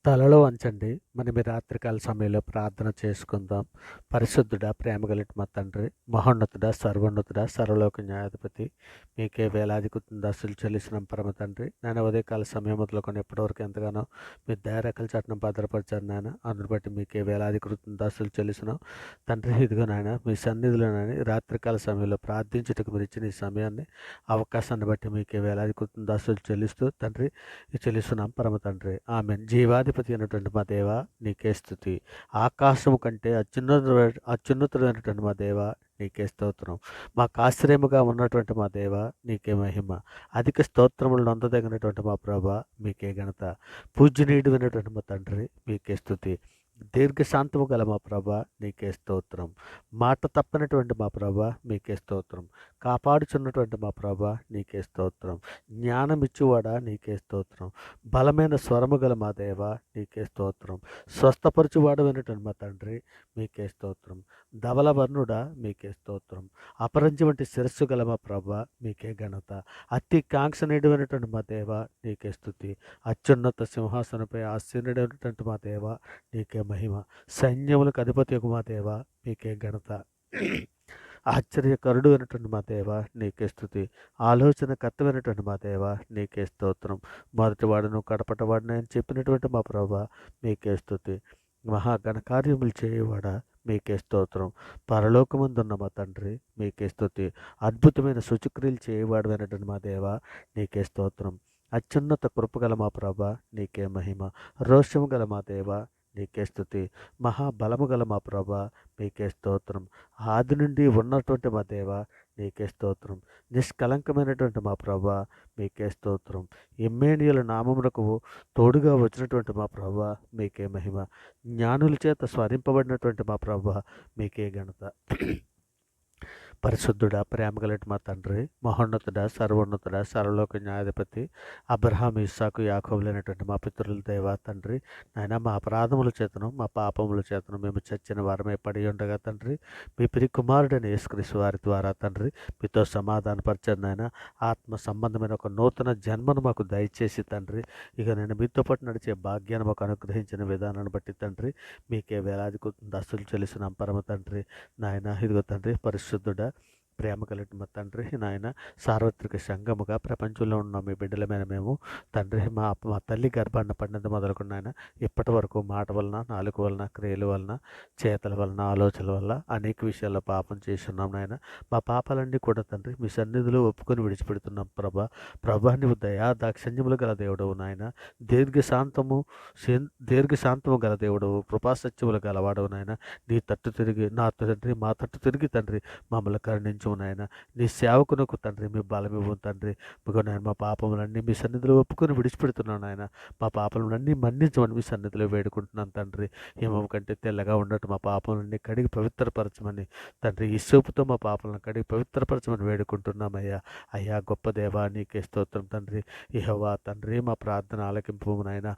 తలలో వంచండి. మనం ఈ రాత్రికాల సమయంలో ప్రార్థన చేసుకుందాం. పరిశుద్ధుడా, ప్రేమగలిగిన మా తండ్రి, మహోన్నతుడా, సర్వోన్నతుడా, సర్వలోక న్యాయాధిపతి, మీకే వేలాది కృతజ్ఞతాస్తులు చెల్లిస్తున్నాం పరమ తండ్రి. నాయన ఉదయకాల సమయం మొదలుకొని ఎప్పటివరకు ఎంతగానో మీ దయారెక్కల చాటున భద్రపరిచారు నాయన. అందుని బట్టి మీకే వేలాది కృతజ్ఞతాస్తులు చెల్లిస్తున్నాం తండ్రి. ఇదిగో నాయన మీ సన్నిధిలో నాయన రాత్రికాల సమయంలో ప్రార్థించుటకు మీరు ఇచ్చిన ఈ సమయాన్ని, అవకాశాన్ని బట్టి మీకే వేలాది కృతజ్ఞతాస్తులు చెల్లిస్తూ తండ్రి చెల్లిస్తున్నాం పరమ తండ్రి. ఆమెన్. జీవాధిపతి అయినటువంటి మా దేవ, నీకే స్థుతి. ఆకాశము కంటే అత్యున్నతుడైనటువంటి మా దేవ, నీకే స్తోత్రం. మాకు ఆశ్రయముగా ఉన్నటువంటి మా దేవ, నీకే మహిమ. అధిక స్తోత్రములను అందదగినటువంటి మా ప్రభ, మీకే ఘనత. పూజ్యనీయుడైనటువంటి మా తండ్రి, మీకే స్థుతి. దీర్ఘశాంతము గల మా ప్రభ, నీకే స్తోత్రం. మాట తప్పనటువంటి మా ప్రభ, మీకే స్తోత్రం. కాపాడుచున్నటువంటి మా ప్రభ, నీకే స్తోత్రం. జ్ఞానమిచ్చువాడా, నీకే స్తోత్రం. బలమైన స్వరము గల మా దేవ, నీకే స్తోత్రం. స్వస్థపరచువాడు అయినటువంటి మా తండ్రి, మీకే స్తోత్రం. ధవలవర్ణుడా, మీకే స్తోత్రం. అపరంజి వంటి శిరస్సు గల మా ప్రభ, మీకే ఘనత. అతి కాంక్షణీయుడైనటువంటి మా దేవ, నీకే స్థుతి. అత్యున్నత సింహాసనపై ఆసీనుడైనటువంటి మా దేవ, నీకే మహిమ. సైన్యములకు అధిపతి మా దేవ, మీకే ఘనత. ఆశ్చర్యకరుడు అయినటువంటి మా దేవ, నీకే స్థుతి. ఆలోచన కర్తమైనటువంటి మా దేవ, నీకే స్తోత్రం. మొదటివాడును కడపటవాడిని అని చెప్పినటువంటి మా ప్రభ, మీకే స్థుతి. మహాఘన కార్యములు చేయవాడా, మీకే స్తోత్రం. పరలోకమందున్న మా తండ్రి, మీకే స్థుతి. అద్భుతమైన శుచిక్రియలు చేయవాడమైనటువంటి మా దేవ, నీకే స్తోత్రం. అత్యున్నత కృపగల మా ప్రభ, నీకే మహిమ. రోషము గల మా దేవ, నీకే స్థుతి. మహాబలము గల మా ప్రభ, మీకే స్తోత్రం. ఆది నుండి ఉన్నటువంటి మా దేవ, నీకే స్తోత్రం. నిష్కలంకమైనటువంటి మా ప్రభ, మీకే స్తోత్రం. ఎమ్మేనియల నామమునకు తోడుగా వచ్చినటువంటి మా ప్రభ, మీకే మహిమ. జ్ఞానుల చేత స్మరింపబడినటువంటి మా ప్రభ, మీకే ఘనత. పరిశుద్ధుడా, ప్రేమగలటి మా తండ్రి, మహోన్నతుడా, సర్వోన్నతుడా, సర్వలోక న్యాయాధిపతి, అబ్రహాం, ఇస్సాకు, యాకోబులైనటువంటి మా పితరుల దేవా తండ్రి, నాయన మా అపరాధముల చేతను మా పాపముల చేతను మేము చచ్చిన వారమే పడి ఉండగా తండ్రి, మీ ప్రియ కుమారుడైన యేసుక్రీస్తు వారి ద్వారా తండ్రి మీతో సమాధానపరచండి నాయన. ఆత్మ సంబంధమైన ఒక నూతన జన్మను మాకు దయచేసి తండ్రి, ఇక నేను మీతో పాటు నడిచే భాగ్యాన్ని మాకు అనుగ్రహించిన విధానాన్ని బట్టి తండ్రి, మీకే వేలాది దస్తులు చెల్లిస్తున్నాం పరమ తండ్రి. నాయన ఇదిగో తండ్రి, పరిశుద్ధుడా, ప్రేమ కలిగిన మా తండ్రి, నాయన సార్వత్రిక సంఘముగా ప్రపంచంలో ఉన్న మీ బిడ్డలమైన మేము తండ్రి, మా తల్లి గర్భాన్ని పడినంత మొదలుకున్న ఆయన ఇప్పటి వరకు మాట వలన, నాలుగు వలన, క్రియల వలన, చేతల వలన, ఆలోచనల వల్ల అనేక విషయాల్లో పాపం చేస్తున్నాం నాయన. మా పాపాలన్నీ కూడా తండ్రి మీ సన్నిధిలో ఒప్పుకొని విడిచిపెడుతున్నాం ప్రభా. నువ్వు దయా దాక్షిణ్యములు గల దేవుడవు నాయన. దీర్ఘశాంతము గల దేవుడవు, కృపాసత్యములు గలవాడవు నాయన. నీ తట్టు తిరిగి నా తండ్రి, మా తట్టు తిరిగి తండ్రి మమ్మల్ని కరుణించు నాయన. నీ సేవకునకు తండ్రి మీ బలమివ్వు తండ్రి. మీకు నాయన మా పాపములన్నీ మీ సన్నిధిలో ఒప్పుకొని విడిచిపెడుతున్నాను నాయన. మా పాపములన్నీ మన్నించమని మీ సన్నిధిలో వేడుకుంటున్నాను తండ్రి. హిమము కంటే తెల్లగా ఉండటం మా పాపములన్నీ కడిగి పవిత్రపరచమని తండ్రి, ఈ సోపుతో మా పాపలను కడిగి పవిత్రపరచమని వేడుకుంటున్నామయ్యా. అయ్యా గొప్ప దేవా, నీకే స్తోత్రం తండ్రి. యెహోవా తండ్రి, మా ప్రార్థన ఆలకింపు నాయన.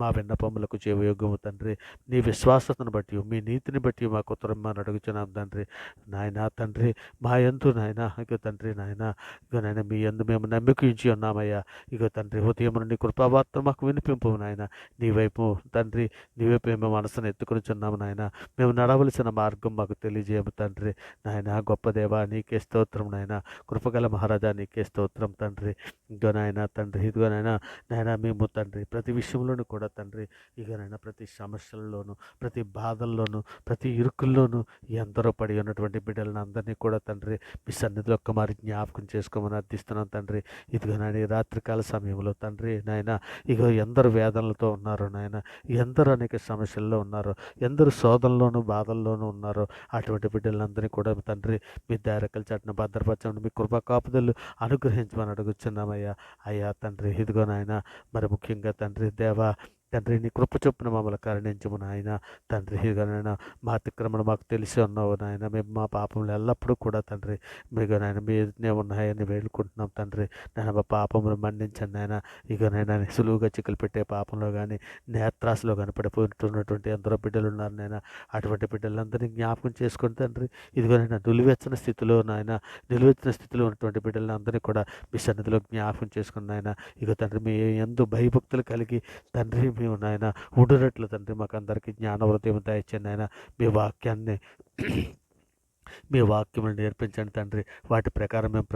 మా విన్నపములకు చెవియొగ్గుము తండ్రి. నీ విశ్వాసతను బట్టి, మీ నీతిని బట్టి మాకు ఉత్తరమ్మని అడుగుచున్నాం తండ్రి. నాయన తండ్రి, మా యందు నాయన, ఇక తండ్రి నాయన, ఇక నాయన మీ యందు మేము నమ్మికించి ఉన్నామయ్యా. ఇక తండ్రి, ఉదయం నుండి కృపావార్త మాకు వినిపింపు నాయన. నీ వైపు తండ్రి, నీ వైపు మేము మనసును ఎత్తుకుని చున్నాము నాయన. మేము నడవలసిన మార్గం మాకు తెలియజేయము తండ్రి. నాయన గొప్ప దేవా, నీకే స్తోత్రం నాయన. కృపగల మహారాజా, నీకే స్తోత్రం తండ్రి. ఇదిగో నాయన తండ్రి, ఇదిగో నాయన మేము తండ్రి ప్రతి విషయంలోనూ కూడా తండ్రి, ఇక నాయన ప్రతి సమస్యల్లోనూ, ప్రతి బాధల్లోనూ, ప్రతి ఇరుకుల్లోనూ ఎందరో పడి ఉన్నటువంటి బిడ్డలను అందరినీ కూడా తండ్రి మీ సన్నిధిలో ఒక్క మారి జ్ఞాపకం చేసుకోమని అర్థిస్తున్నాం తండ్రి. ఇదిగో నాయన రాత్రికాల సమయంలో తండ్రి నాయన, ఇగో ఎందరు వేదనలతో ఉన్నారు నాయన, ఎందరు అనేక సమస్యల్లో ఉన్నారు, ఎందరు శోధనలోనూ బాధల్లోనూ ఉన్నారు. అటువంటి బిడ్డలందరినీ కూడా తండ్రి మీ దయరెక్కల చాటున భద్రపరచండి. మీ కృపా కాపుదలు అనుగ్రహించమని అడుగుచున్నామయ్యా. అయ్యా తండ్రి, ఇదిగో నాయన, మరి ముఖ్యంగా తండ్రి దేవా తండ్రి, నీ కృప చొప్పున మమ్మల్ని కరుణించము నాయన. తండ్రి ఇదిగోనైనా మా అతిక్రమణ మాకు తెలిసి ఉన్నావు నాయన. మేము మా పాపములు ఎల్లప్పుడూ కూడా తండ్రి మీకు నాయన మీదనే ఉన్నాయని వేడుకుంటున్నాం తండ్రి. నేను మా పాపములు మన్నించండి నాయన. ఇకనైనా సులువుగా చిక్కులు పెట్టే పాపంలో కానీ, నేత్రాశలో కానీ పడిపోతున్నటువంటి ఎందరో బిడ్డలు ఉన్నారు నాయన. అటువంటి బిడ్డలందరినీ జ్ఞాపకం చేసుకుని తండ్రి, ఇదిగోనైనా నిలువెచ్చని స్థితిలో నాయన, నిలువెచ్చిన స్థితిలో ఉన్నటువంటి బిడ్డలను అందరినీ కూడా మీ సన్నిధిలో జ్ఞాపకం చేసుకుని నాయన. ఇక తండ్రి మీ యందు భయభక్తులు కలిగి తండ్రి మేము నాయన ఉండునట్లు తండ్రి మాకు అందరికీ జ్ఞాన హృదయం దయచేయండి నాయన. మీ వాక్యాన్ని మీ వాక్యములు నేర్పించండి తండ్రి. వాటి ప్రకారం మేము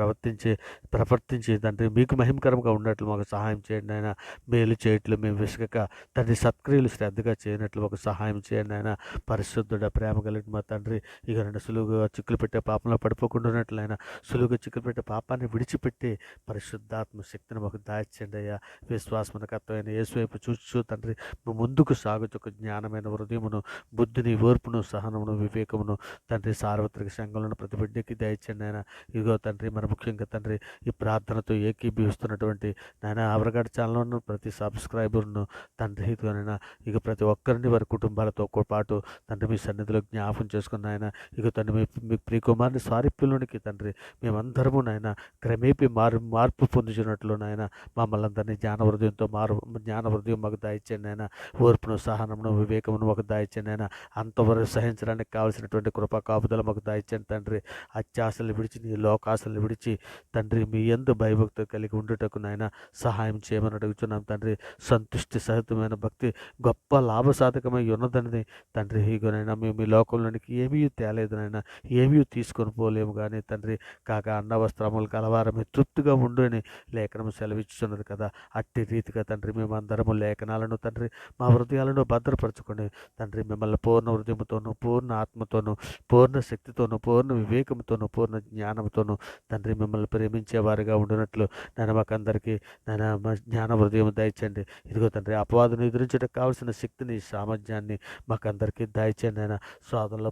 ప్రవర్తించి తండ్రి మీకు మహిమకరంగా ఉన్నట్లు మాకు సహాయం చేయండి నాయన. మేలు చేయట్లు మేము విసుగక తండ్రి సత్క్రియలు శ్రద్ధగా చేయనట్లు మాకు సహాయం చేయండి నాయన. పరిశుద్ధుడ ప్రేమ కలిగిన మా తండ్రి, ఇక రెండు సులువుగా చిక్కులు పెట్టే పాపంలో పడిపోకుండా ఉన్నట్లు ఆయన సులువుగా చిక్కులు పెట్టే పాపాన్ని విడిచిపెట్టి పరిశుద్ధాత్మ శక్తిని మాకు దాచేయండి అయ్యా. విశ్వాసమునకత్వమైన యేసు వైపు చూచు తండ్రి మేము ముందుకు సాగుచుకు జ్ఞానమైన హృదయమును, బుద్ధిని, ఓర్పును, సహనమును, వివేకమును తండ్రి సార్వత్రిక సంఘంలో ప్రతి బిడ్డకి దయచేయండి ఆయన. ఇదిగో తండ్రి మరి ముఖ్యంగా తండ్రి ఈ ప్రార్థనతో ఏకీభవిస్తున్నటువంటి నాయన ఆవరగడ్డ ఛానల్లో ఉన్న ప్రతి సబ్స్క్రైబర్ను తండ్రి ఇదిగోనైనా ఇక ప్రతి ఒక్కరిని వారి కుటుంబాలతో పాటు తండ్రి మీ సన్నిధిలో జ్ఞాపం చేసుకున్న ఆయన. ఇక తండ్రి మీ ప్రియకుమారుని సారూప్యంలోనికి తండ్రి మేమందరము నాయన క్రమేపీ మార్పు పొందుతున్నట్లు నాయన మమ్మల్ని అందరినీ జ్ఞాన హృదయం మాకు దయచేయండి ఆయన. ఓర్పును, సహనమును, వివేకమును మాకు దయచేయండి ఆయన. అంతవరకు సహించడానికి కావలసినటువంటి కృపా కాపుదల మాకు దయచేయండి తండ్రి. అత్యాశలు విడిచి నీ లోకాశలు విడిచి తండ్రి మీ యందు భయభక్తులు కలిగి ఉండుటకు నాయన సహాయం చేయమని అడుగుతున్నాం తండ్రి. సంతుష్టి సహితమైన భక్తి గొప్ప లాభసాధకమై ఉన్నదని తండ్రి. ఇగోనైనా మేము ఈ లోకంలోనికి ఏమీ తేలేదు నాయన, ఏమీ తీసుకొని పోలేము కానీ తండ్రి కాక అన్న వస్త్రములు కలవారమే తృప్తిగా ఉండు అని లేఖనం సెలవిచ్చుతున్నది కదా. అట్టి రీతిగా తండ్రి మేమందరము లేఖనాలను తండ్రి మా హృదయాలను భద్రపరచుకొని తండ్రి మిమ్మల్ని పూర్ణ హృదయంతోనూ, పూర్ణ ఆత్మతోనూ, పూర్ణ శక్తితోనూ, పూర్ణ వివేకంతోనూ, పూర్ణ జ్ఞానంతోనూ తండ్రి మిమ్మల్ని ప్రేమించేవారిగా ఉండినట్లు నేను మాకందరికీ నేను మా జ్ఞాన హృదయం దయచండి. ఇదిగో తండ్రి అపవాదును ఎదురించడానికి కావాల్సిన శక్తిని, సామర్థ్యాన్ని మాకందరికీ దయచండి. ఆయన శోధనలో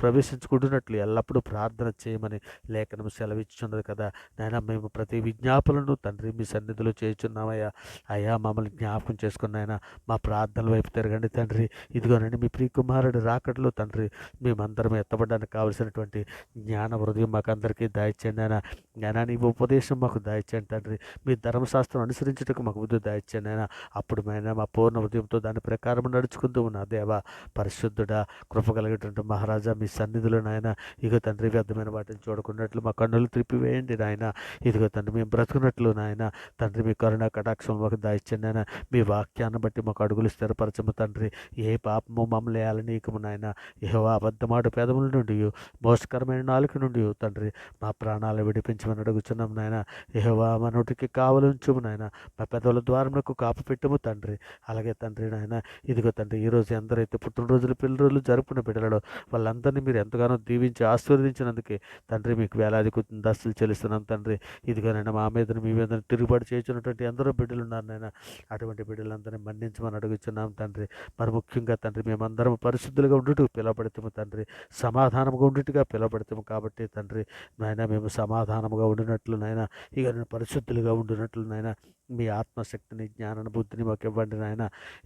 ప్రవేశించుకుంటున్నట్లు ఎల్లప్పుడూ ప్రార్థన చేయమని లేఖనం సెలవిచ్చున్నది కదా. నాయన మేము ప్రతి విజ్ఞాపనలను తండ్రి మీ సన్నిధిలో చేయుచున్నామయ్యా. అయ్యా మమ్మల్ని జ్ఞాపకం చేసుకున్న ఆయన మా ప్రార్థనల వైపు తిరగండి తండ్రి. ఇదిగోనండి మీ ప్రియకుమారుడు రాకడలో తండ్రి మేమందరం ఎత్తబడడానికి కావలసినటువంటి జ్ఞాన హృదయం మాకు అందరికీ దయచేయండి ఆయన. జ్ఞానాన్ని ఉపదేశం మాకు దయచేయండి తండ్రి. మీ ధర్మశాస్త్రం అనుసరించటకు మాకు బుద్ధి దయచేయండి ఆయన. అప్పుడు మా పూర్ణ హృదయంతో దాని ప్రకారం నడుచుకుంటూ ఉన్న దేవా పరిశుద్ధుడా కృప కలిగేటువంటి మహారాజా మీ సన్నిధిలో నాయన ఇక తండ్రి వ్యర్థమైన వాటిని చూడకున్నట్లు మా కన్నులు త్రిప్పివేయండి నాయన. ఇదిగో తండ్రి మేము బ్రతుకున్నట్లు నాయన తండ్రి మీ కరుణ కటాక్షం మాకు దయచేయండి ఆయన. మీ వాక్యాన్ని బట్టి మాకు అడుగులు స్థిరపరచము తండ్రి. ఏ పాపము మమ్మల్ని ఏలనీకము నాయన. యెహోవా అబద్ధమాడు పెదముల నుండి, మోసకరమైన నాలుక నుండి తండ్రి మా ప్రాణాలు విడిపించమని అడుగుచున్నాం నాయన. యెహోవా మా నోటికి కావలుంచుము నాయన. మా పెదవుల ద్వారమునకు కాపు పెట్టము తండ్రి. అలాగే తండ్రి నాయన ఇదిగో తండ్రి ఈరోజు ఎందరైతే పుట్టినరోజులు, పెళ్లి రోజులు జరుపుకున్న బిడ్డలలో వాళ్ళందరినీ మీరు ఎంతగానో దీవించి ఆశీర్వదించినందుకే తండ్రి మీకు వేలాది దస్తులు చెల్లిస్తున్నాం తండ్రి. ఇదిగోనైనా మా మీద మీ మీద తిరుగుబాటు చేస్తున్నటువంటి ఎందరో బిడ్డలు ఉన్నారు నాయన. అటువంటి బిడ్డలందరినీ మన్నించమని అడుగుచున్నాం తండ్రి. మరి ముఖ్యంగా తండ్రి మేమందరం పరిశుద్ధులుగా ఉండుటకు పిలువబడతాము తండ్రి. సమాధానముగా ఉండుటగా పిలువబడతాము కాబట్టి తండ్రి నాయన మేము సమాధానముగా ఉండినట్లు నాయన ఇక పరిశుద్ధులుగా ఉండినట్లు నాయన మీ ఆత్మశక్తిని, జ్ఞానాన్ని, బుద్ధిని మాకు ఇవ్వండి నాయన.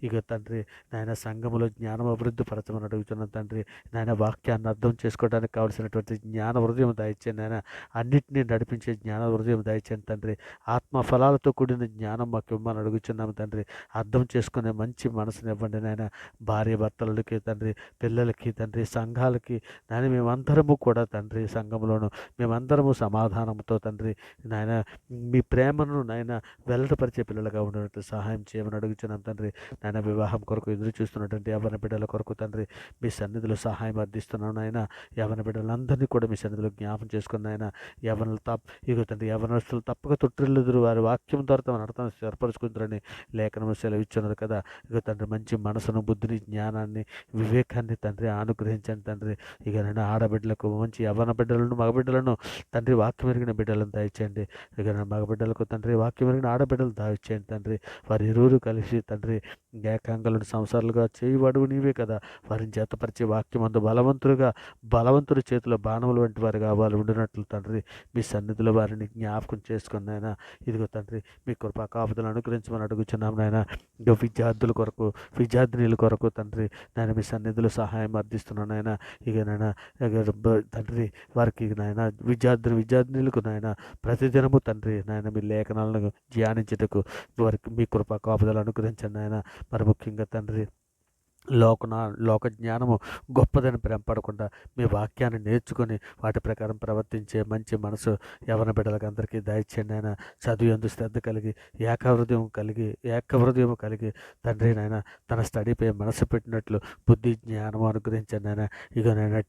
ఇక తండ్రి నాయన సంఘములో జ్ఞానం అభివృద్ధి పరచమని అడుగుతున్నాం తండ్రి. నాయన వాక్యాన్ని అర్థం చేసుకోవడానికి కావాల్సినటువంటి జ్ఞాన హృదయం దయచేయండి నాయన. అన్నింటినీ నడిపించే జ్ఞాన హృదయం దయచేయండి తండ్రి. ఆత్మ ఫలాలతో కూడిన జ్ఞానం మాకు ఇవ్వమని అడుగుతున్నాము తండ్రి. అర్థం చేసుకునే మంచి మనసుని ఇవ్వండి నాయన. భార్య భర్తలకి తండ్రి, పిల్లలకి తండ్రి, సంఘాలకి నాయన మేమందరము కూడా తండ్రి సంఘంలోను మేమందరము సమాధానంతో తండ్రి నాయన మీ ప్రేమను నాయన వెల్లడిపరిచే పిల్లలుగా ఉండేటట్లు సహాయం చేయమని అడుగుతున్నాం తండ్రి. నాయన వివాహం కొరకు ఎదురు చూస్తున్నటువంటి యవ్వన బిడ్డల కొరకు తండ్రి మీ సన్నిధిలో సహాయం అర్థిస్తున్నాను నాయన. యవ్వన బిడ్డలందరినీ కూడా మీ సన్నిధిలో జ్ఞాపం చేసుకున్న ఆయన ఇగో తండ్రి యవ్వనస్తులు తప్పక తొట్టిల్లుదురు వారి వాక్యం ద్వారా తమ నడతను స్థిరపరుచుకుంటారని లేఖనం సెలవిచ్చున్నది కదా. ఇక తండ్రి మంచి మనసును, బుద్ధిని, జ్ఞానాన్ని, వివేకాన్ని తండ్రి అనుగ్రహించండి తండ్రి. ఇక నేను ఆడబిడ్డలకు మంచి యవ్వన బిడ్డలను, మగబిడ్డలను తండ్రి వాక్యం ఎరిగిన బిడ్డలను దయచేయండి. ఇక మగబిడ్డలకు తండ్రి వాక్యం ఎరిగిన ఆడబిడ్డలు దయచేయండి తండ్రి. వారి ఇరువురు కలిసి తండ్రి ఏకాంగులను సంసారాలుగా చేయవాడు నీవే కదా. వారిని జతపరిచే వాక్యం అందు బలవంతుడి చేతిలో బాణములు వంటి వారిగా వాళ్ళు ఉండినట్లు తండ్రి మీ సన్నిధిలో వారిని జ్ఞాపకం చేసుకుని నాయన. ఇదిగో తండ్రి మీ కృపా కాపుదలు అనుగ్రహించమని అడుగుచున్నాం నాయన. ఇక విద్యార్థుల కొరకు, విద్యార్థినుల కొరకు తండ్రి నాయన మీ సన్నిధిలో సహాయం అర్థిస్తున్నాను నాయన. ఇక నాయన తండ్రి వారికి నాయన విద్యార్థినులకు నాయన ప్రతిదినము తండ్రి నాయన మీ లేఖనాలను ధ్యానించుటకు వారికి మీ కృపా కాపుదలు అనుగ్రహించండి నాయన. మరి ముఖ్యంగా తండ్రి లోక జ్ఞానము గొప్పదని భ్రమపడకుండా మీ వాక్యాన్ని నేర్చుకొని వాటి ప్రకారం ప్రవర్తించే మంచి మనసు యవన బిడ్డలకు అందరికీ దయచేయండి నాయన. చదువు యందు శ్రద్ధ కలిగి ఏకహృదయం కలిగి తండ్రి నాయన తన స్టడీపై మనసు పెట్టినట్లు బుద్ధి జ్ఞానము అనుగ్రహించండి నాయన. ఇక నైనా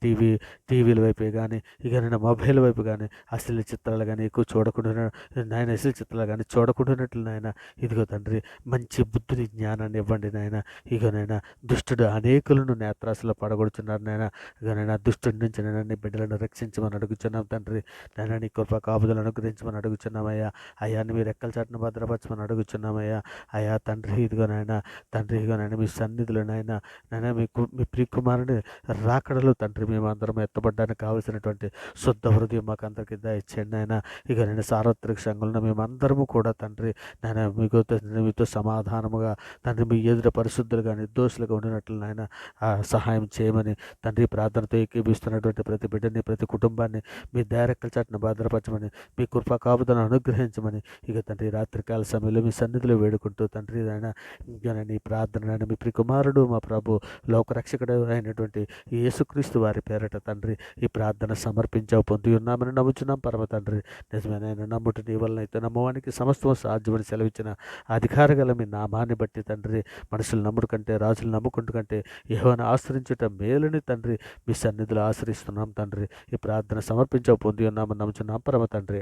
టీవీల వైపే కానీ ఇక నేను మొబైల్ వైపు కానీ అశ్లీల చిత్రాలు కానీ ఎక్కువ చూడకుండా నాయన అశ్లీల చిత్రాలు కానీ చూడకుండానట్లు నాయన. ఇదిగో తండ్రి మంచి బుద్ధిని జ్ఞానాన్ని ఇవ్వండి నాయన. ఇకనైనా దుష్టుడు అనేకులను నేత్రాశలో పడగొడుచున్నారు నాయన. ఇకనైనా దుష్టుడి నుంచి నైనా నీ బిడ్డలను రక్షించమని అడుగుచున్నాం తండ్రి. నైనా నీ కృప కాపుదలను అనుగ్రహించమని అడుగుచున్నామయ్యా. అయ్యా మీరు రెక్కల చాటును భద్రపరచమని అడుగుచున్నామయ్యా. అయ్యా తండ్రి ఇదిగోనైనా మీ సన్నిధిలో నైనా మీ ప్రియకుమారుని రాకడలో తండ్రి మేమందరం ఎత్తబడ్డానికి కావలసినటువంటి శుద్ధ హృదయం మాకు అందరికీ దయచేయండి నాయన. ఇక నేను సార్వత్రిక సంఘంలో మేమందరము కూడా తండ్రి నాయన మీతో సమాధానముగా తండ్రి మీ ఎదుట పరిశుద్ధులుగా నిర్దోషులుగా ఉండినట్లు నాయన సహాయం చేయమని తండ్రి ప్రార్థనతో ఏకీభిస్తున్నటువంటి ప్రతి బిడ్డని ప్రతి కుటుంబాన్ని మీ దయరెక్కల చాటును భద్రపరచమని మీ కృపా కాపుదలను అనుగ్రహించమని ఇక తండ్రి రాత్రికాల సమయంలో మీ సన్నిధిలో వేడుకుంటూ తండ్రి నాయన నీ ప్రార్థన మీ ప్రియకుమారుడు మా ప్రభు లోకరక్షకుడు అయినటువంటి యేసుక్రీస్తు వారి పేరట తండ్రి ఈ ప్రార్థన సమర్పించావు పొంది ఉన్నామని నమ్ముచున్నాం పరమ తండ్రి. నిజమైన నమ్ముట నీ వలన అయితే నమ్మవానికి సమస్తం సాధ్యమని సెలవిచ్చిన అధికార గల మీ నామాన్ని బట్టి తండ్రి మనుషులు నమ్ముడు కంటే రాజులు నమ్ముకుంటు కంటే యెహోవాను ఆశ్రయించుట మేలుని తండ్రి మీ సన్నిధిలో ఆశ్రయిస్తున్నాం తండ్రి. ఈ ప్రార్థన సమర్పించావు పొంది ఉన్నామని నమ్ముచున్నాం పరమ తండ్రి.